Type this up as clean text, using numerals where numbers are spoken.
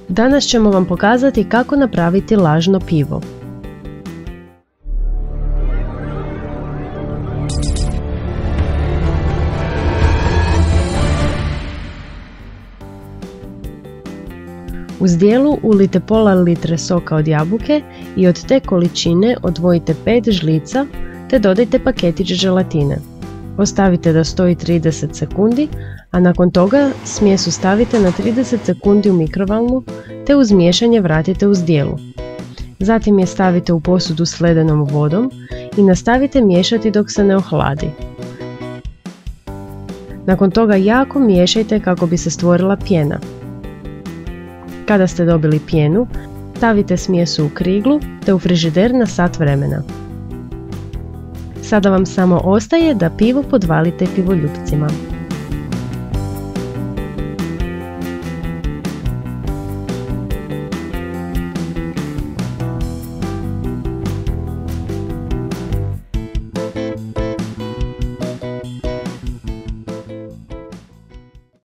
Danas ćemo vam pokazati kako napraviti lažno pivo. U zdjelu ulijte pola litre soka od jabuke i od te količine odvojite 5 žlica te dodajte paketić želatine. Ostavite da stoji 30 sekundi, a nakon toga smjesu stavite na 30 sekundi u mikrovalnu te uz miješanje vratite u zdjelu. Zatim je stavite u posudu s ledenom vodom i nastavite miješati dok se ne ohladi. Nakon toga jako miješajte kako bi se stvorila pjena. Kada ste dobili pjenu, stavite smjesu u kriglu te u frižider na sat vremena. Sada vam samo ostaje da pivo podvalite pivoljupcima.